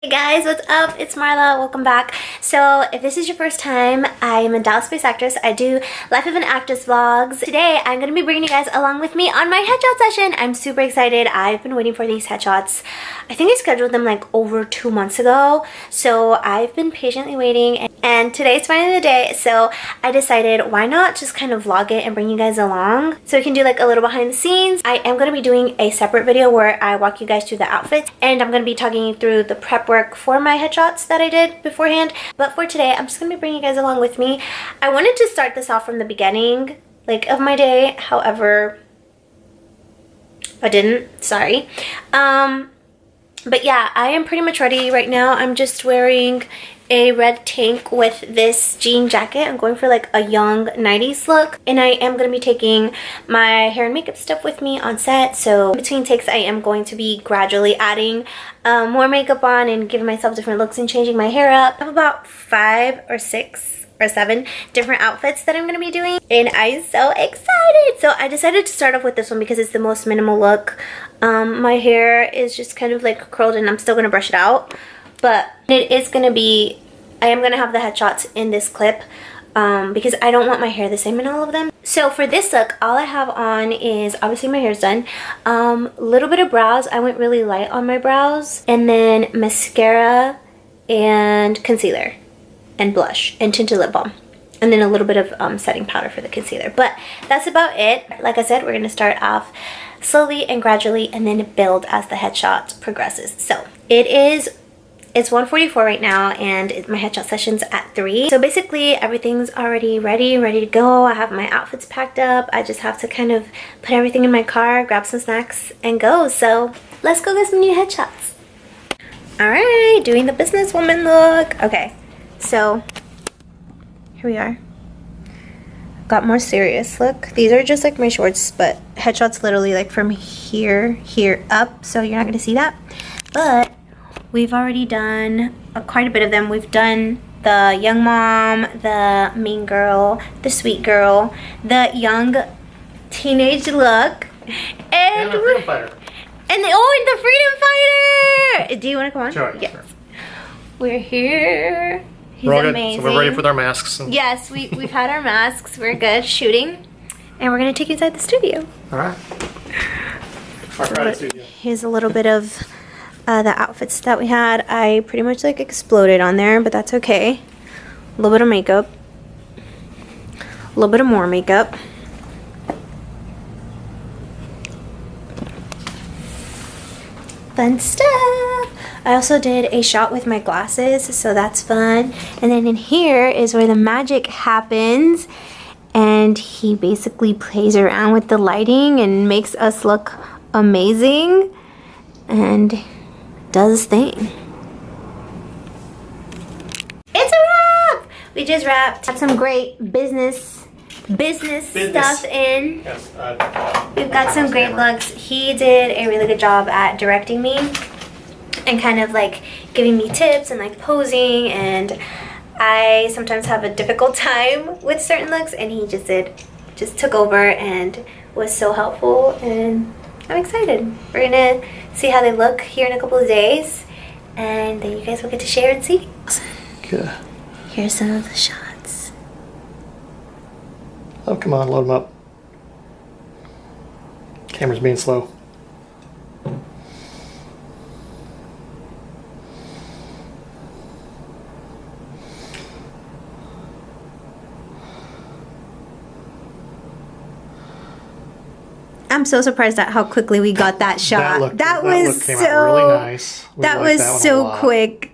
Hey guys, what's up? It's Marla. Welcome back. So if this is your first time, I am a Dallas-based actress. I do Life of an Actress vlogs. Today, I'm going to be bringing you guys along with me on my headshot session. I'm super excited. I've been waiting for these headshots. I think I scheduled them like over 2 months ago. So I've been patiently waiting and today's finally the day. So I decided why not just kind of vlog it and bring you guys along so we can do like a little behind the scenes. I am going to be doing a separate video where I walk you guys through the outfits and I'm going to be talking you through the prep work for my headshots that I did beforehand. But for today, I'm just going to be bringing you guys along with me. I wanted to start this off from the beginning like of my day. However, I didn't. Sorry. But yeah, I am pretty much ready right now. I'm just wearing a red tank with this jean jacket. I'm going for like a young 90s look, and I am going to be taking my hair and makeup stuff with me on set. So between takes, I am going to be gradually adding more makeup on and giving myself different looks and changing my hair up. I have about 5 or 6 or 7 different outfits that I'm going to be doing, and I'm so excited. So I decided to start off with this one because it's the most minimal look. My hair is just kind of like curled and I'm still going to brush it out, but it is going to be, I am going to have the headshots in this clip because I don't want my hair the same in all of them. So for this look, all I have on is, obviously my hair's done, little bit of brows. I went really light on my brows, and then mascara and concealer and blush and tinted lip balm, and then a little bit of setting powder for the concealer. But that's about it. Like I said, we're going to start off slowly and gradually and then build as the headshot progresses. So it's 1:44 right now, and my headshot session's at 3. So basically everything's already ready to go. I have my outfits packed up. I just have to kind of put everything in my car, grab some snacks, and go. So let's go get some new headshots. All right, doing the businesswoman look. Okay, so here we are. Got more serious look. These are just like my shorts, but headshots literally like from here up, so you're not gonna see that. But we've already done quite a bit of them. We've done the young mom, the mean girl, the sweet girl, the young teenage look, and the freedom fighter. And the freedom fighter. Do you want to come on? Sure. Yes. Sure. We're here. He's amazing. So we're ready with our masks. Yes, we've had our masks. We're good shooting, and we're gonna take you inside the studio. All right. Our private studio. Here's a little bit of the outfits that we had. I pretty much like exploded on there, but that's okay. A little bit of makeup, a little bit of more makeup. Fun stuff. I also did a shot with my glasses, so that's fun. And then in here is where the magic happens, and he basically plays around with the lighting and makes us look amazing and does his thing. It's a wrap! We just wrapped. Have some great business stuff in. Yes, We've got some great looks. He did a really good job at directing me and kind of like giving me tips and like posing, and I sometimes have a difficult time with certain looks, and he just took over and was so helpful, and I'm excited. We're gonna see how they look here in a couple of days, and then you guys will get to share and see. Okay. Here's some of the shots. Oh, come on, load them up. Camera's being slow. I'm so surprised at how quickly we got that shot. That look came out really nice. That was so quick.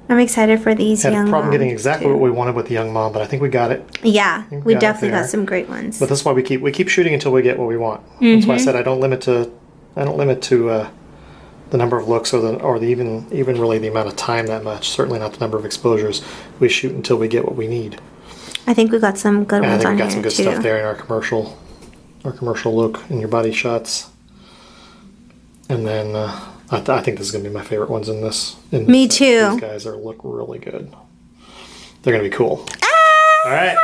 I'm excited for these young moms. Had a problem getting exactly what we wanted with the young mom, but I think we got it. Yeah, we definitely got some great ones. But that's why we keep shooting until we get what we want. That's why I said I don't limit to the number of looks or even really the amount of time that much. Certainly not the number of exposures. We shoot until we get what we need. I think we got some good ones on here too. I think we got some good stuff there in our commercial look in your body shots. And then I think this is going to be my favorite ones in this. Me too. These guys look really good. They're going to be cool. Ah, all right.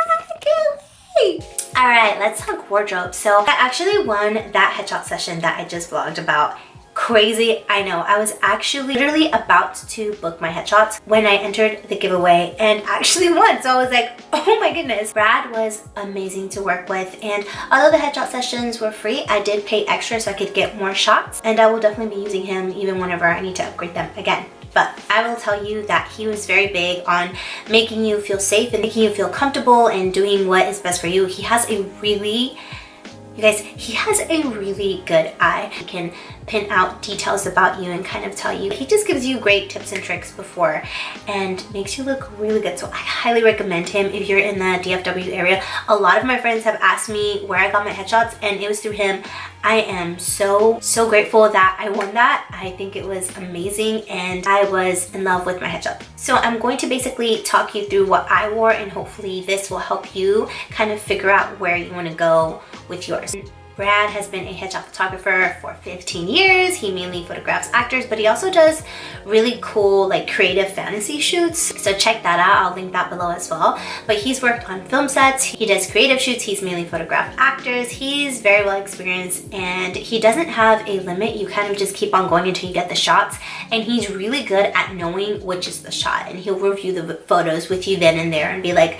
All right, let's talk wardrobe. So I actually won that headshot session that I just vlogged about crazy. I know. I was actually literally about to book my headshots when I entered the giveaway and actually won. So I was like, oh my goodness. Brad was amazing to work with, and although the headshot sessions were free, I did pay extra so I could get more shots, and I will definitely be using him even whenever I need to upgrade them again. But I will tell you that he was very big on making you feel safe and making you feel comfortable and doing what is best for you. He has a really, you guys, he has a really good eye. He can pin out details about you and kind of tell you. He just gives you great tips and tricks before and makes you look really good. So I highly recommend him if you're in the DFW area. A lot of my friends have asked me where I got my headshots, and it was through him. I am so grateful that I won that. I think it was amazing, and I was in love with my headshot. So I'm going to basically talk you through what I wore, and hopefully this will help you kind of figure out where you want to go with yours. Brad has been a headshot photographer for 15 years. He mainly photographs actors, but he also does really cool like creative fantasy shoots. So check that out. I'll link that below as well. But he's worked on film sets. He does creative shoots. He's mainly photographed actors. He's very well experienced, and he doesn't have a limit. You kind of just keep on going until you get the shots. And he's really good at knowing which is the shot, and he'll review the photos with you then and there and be like,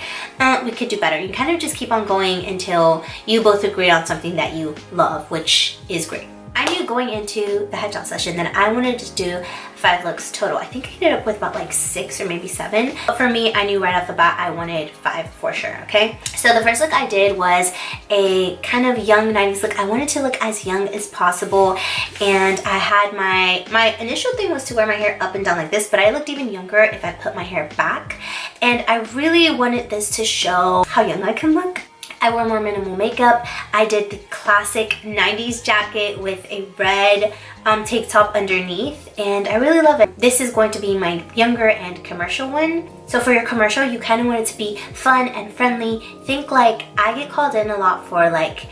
we could do better. You kind of just keep on going until you both agree on something that you love, which is great. I knew going into the headshot session that I wanted to do 5 looks total. I think I ended up with about like 6 or maybe 7. But for me, I knew right off the bat I wanted 5 for sure, okay? So the first look I did was a kind of young 90s look. I wanted to look as young as possible, and I had my initial thing was to wear my hair up and down like this, but I looked even younger if I put my hair back. And I really wanted this to show how young I can look. I wore more minimal makeup. I did the classic 90s jacket with a red tank top underneath, and I really love it. This is going to be my younger and commercial one. So for your commercial, you kind of want it to be fun and friendly. Think like I get called in a lot for like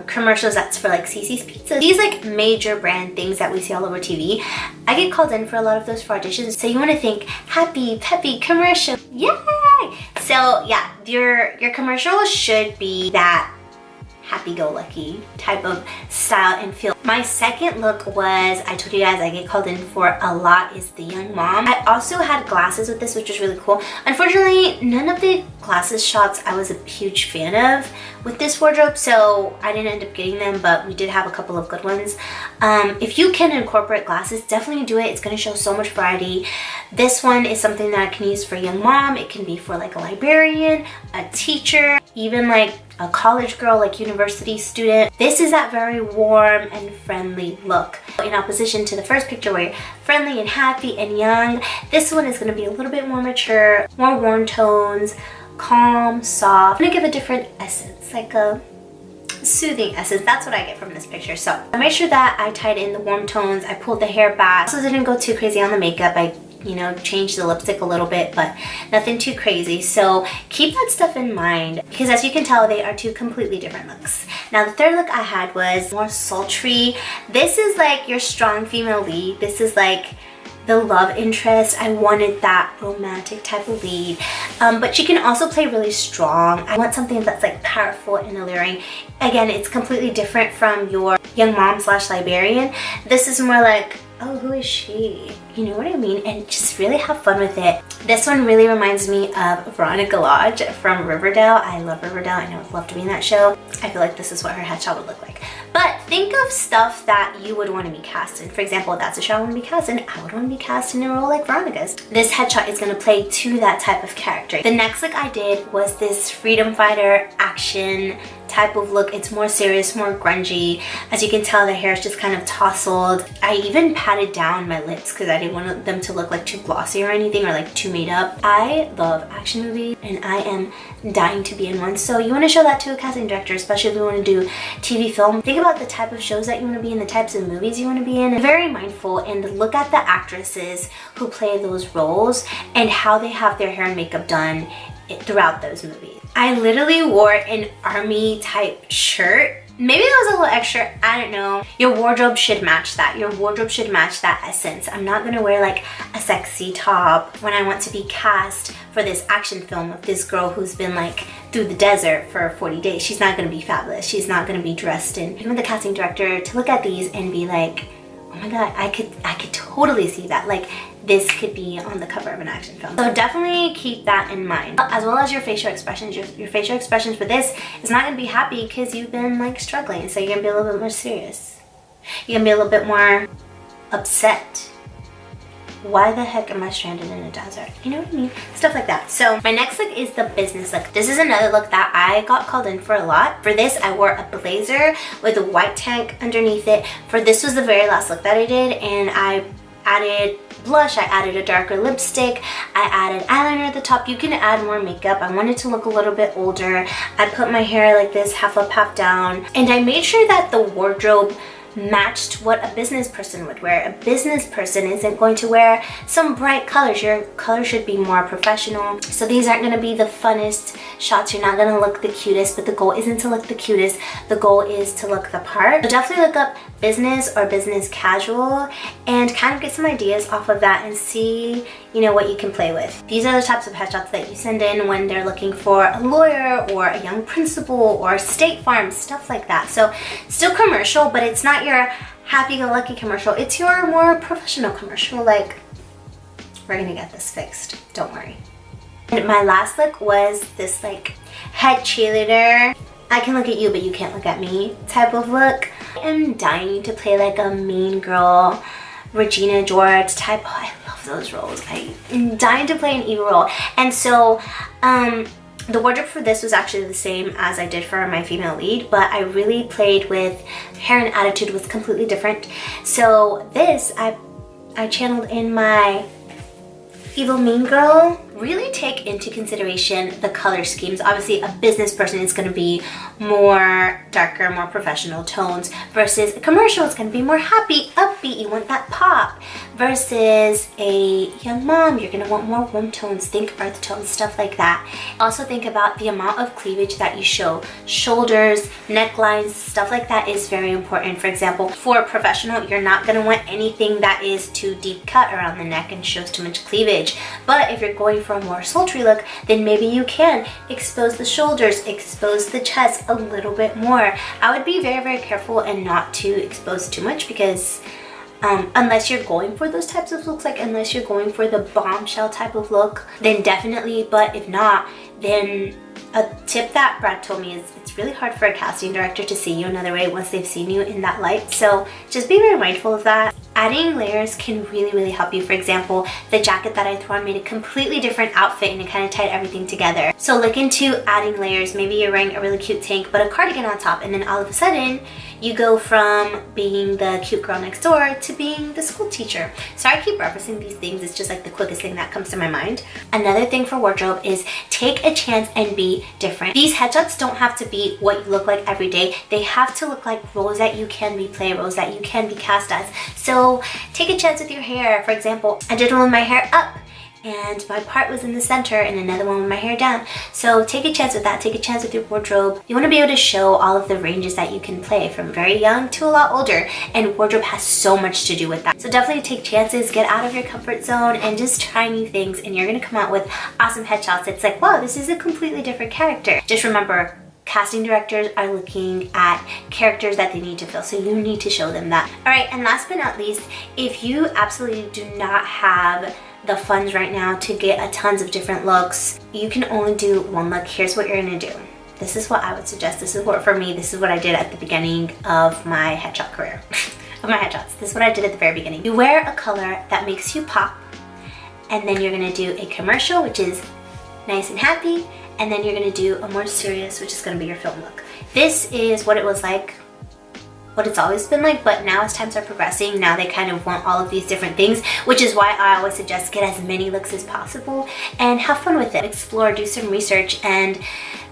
commercials that's for like CC's Pizza. These like major brand things that we see all over TV. I get called in for a lot of those for auditions. So you want to think happy, peppy commercial. Yay! So yeah, your commercial should be that happy-go-lucky type of style and feel. My second look was, I told you guys I get called in for a lot, is the young mom. I also had glasses with this, which was really cool. Unfortunately, none of the glasses shots I was a huge fan of with this wardrobe, so I didn't end up getting them, but we did have a couple of good ones. If you can incorporate glasses, definitely do it. It's going to show so much variety. This one is something that I can use for a young mom. It can be for like a librarian, a teacher, even like a college girl, like university student. This is that very warm and friendly look. In opposition to the first picture where you're friendly and happy and young, this one is going to be a little bit more mature, more warm tones, calm, soft. I'm going to give a different essence, like a soothing essence. That's what I get from this picture. So I made sure that I tied in the warm tones. I pulled the hair back. Also didn't go too crazy on the makeup. I changed the lipstick a little bit, but nothing too crazy. So keep that stuff in mind, because as you can tell, they are 2 completely different looks. Now the third look I had was more sultry. This is like your strong female lead. This is like the love interest. I wanted that romantic type of lead, but she can also play really strong. I want something that's like powerful and alluring. Again, it's completely different from your young mom / librarian. This is more like, oh, who is she? You know what I mean? And just really have fun with it. This one really reminds me of Veronica Lodge from Riverdale. I love Riverdale. I know I'd love to be in that show. I feel like this is what her headshot would look like. But think of stuff that you would want to be cast in. For example, if that's a show I want to be cast in, I would want to be cast in a role like Veronica's. This headshot is going to play to that type of character. The next look I did was this freedom fighter action type of look. It's more serious, more grungy. As you can tell, the hair is just kind of tousled. I even patted down my lips because I didn't want them to look like too glossy or anything, or like too made up. I love action movies and I am dying to be in one. So you want to show that to a casting director, especially if you want to do TV film. Think about the type of shows that you want to be in, the types of movies you want to be in. Be very mindful and look at the actresses who play those roles and how they have their hair and makeup done throughout those movies. I literally wore an army type shirt. Maybe that was a little extra, I don't know. Your wardrobe should match that. Your wardrobe should match that essence. I'm not gonna wear like a sexy top when I want to be cast for this action film of this girl who's been like through the desert for 40 days. She's not gonna be fabulous. She's not gonna be dressed in. You want the casting director to look at these and be like, oh my god, I could totally see that. Like, this could be on the cover of an action film. So definitely keep that in mind. As well as your facial expressions. Your facial expressions for this is not gonna be happy because you've been like struggling. So you're gonna be a little bit more serious. You're gonna be a little bit more upset. Why the heck am I stranded in a desert? You know what I mean? Stuff like that. So my next look is the business look. This is another look that I got called in for a lot. For this, I wore a blazer with a white tank underneath it. For this was the very last look that I did, and I added blush, I added a darker lipstick, I added eyeliner at the top. You can add more makeup. I wanted to look a little bit older. I put my hair like this, half up, half down, and I made sure that the wardrobe matched what a business person would wear. A business person isn't going to wear some bright colors. Your color should be more professional. So these aren't going to be the funnest shots. You're not going to look the cutest, but the goal isn't to look the cutest. The goal is to look the part. So definitely look up business or business casual and kind of get some ideas off of that and see, you know, what you can play with. These are the types of headshots that you send in when they're looking for a lawyer or a young principal or State Farm, stuff like that. So still commercial, but it's not your happy-go-lucky commercial. It's your more professional commercial, like, we're gonna get this fixed, don't worry. And my last look was this like head cheerleader, I can look at you but you can't look at me type of look. I am dying to play like a mean girl, Regina George type. Oh, I love those roles. I'm dying to play an evil role. And so the wardrobe for this was actually the same as I did for my female lead, but I really played with hair, and attitude was completely different. So this, I channeled in my evil mean girl. Really take into consideration the color schemes. Obviously, a business person is going to be more darker, more professional tones, versus a commercial is going to be more happy, upbeat. You want that pop. Versus a young mom, you're going to want more warm tones. Think earth tones, stuff like that. Also think about the amount of cleavage that you show. Shoulders, necklines, stuff like that is very important. For example, for a professional, you're not going to want anything that is too deep cut around the neck and shows too much cleavage. But if you're going for a more sultry look, then maybe you can expose the shoulders, expose the chest a little bit more. I would be very, very careful and not to expose too much, because unless you're going for those types of looks, like unless you're going for the bombshell type of look, then definitely. But if not, then a tip that Brad told me is it's really hard for a casting director to see you another way once they've seen you in that light. So just be very mindful of that. Adding layers can really, really help you. For example, the jacket that I threw on made a completely different outfit and it kind of tied everything together. So look into adding layers. Maybe you're wearing a really cute tank but a cardigan on top, and then all of a sudden you go from being the cute girl next door to being the school teacher. Sorry I keep referencing these things, it's just like the quickest thing that comes to my mind. Another thing for wardrobe is take a chance and be different. These headshots don't have to be what you look like every day. They have to look like roles that you can replay, roles that you can be cast as. So take a chance with your hair. For example, I did one with my hair up and my part was in the center, and another one with my hair down. So take a chance with that. Take a chance with your wardrobe. You want to be able to show all of the ranges that you can play, from very young to a lot older, and wardrobe has so much to do with that. So definitely take chances, get out of your comfort zone, and just try new things, and you're going to come out with awesome headshots. It's like, wow, this is a completely different character. Just remember, casting directors are looking at characters that they need to fill, so you need to show them that. All right, and last but not least, if you absolutely do not have the funds right now to get a tons of different looks, you can only do one look. Here's what you're gonna do. This is what I would suggest. This is what, for me, this is what I did at the beginning of my headshot career. Of my headshots. This is what I did at the very beginning. You wear a color that makes you pop, and then you're gonna do a commercial, which is nice and happy, and then you're gonna do a more serious, which is gonna be your film look. This is what it was like, what it's always been like, but now as times are progressing, now they kind of want all of these different things, which is why I always suggest get as many looks as possible and have fun with it. Explore, do some research, and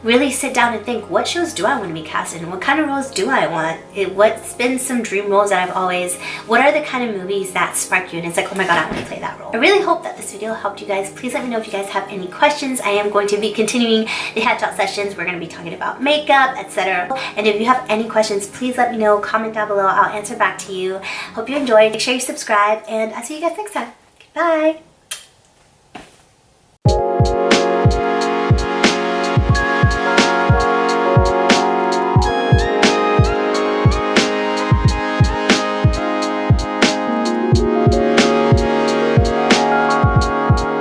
really sit down and think, what shows do I want to be cast in? What kind of roles do I want? What's been some dream roles that I've always, what are the kind of movies that spark you? And it's like, oh my god, I want to play that role. I really hope that this video helped you guys. Please let me know if you guys have any questions. I am going to be continuing the headshot sessions. We're going to be talking about makeup, etc. And if you have any questions, please let me know. Comment down below. I'll answer back to you. Hope you enjoyed. Make sure you subscribe, and I'll see you guys next time. Bye!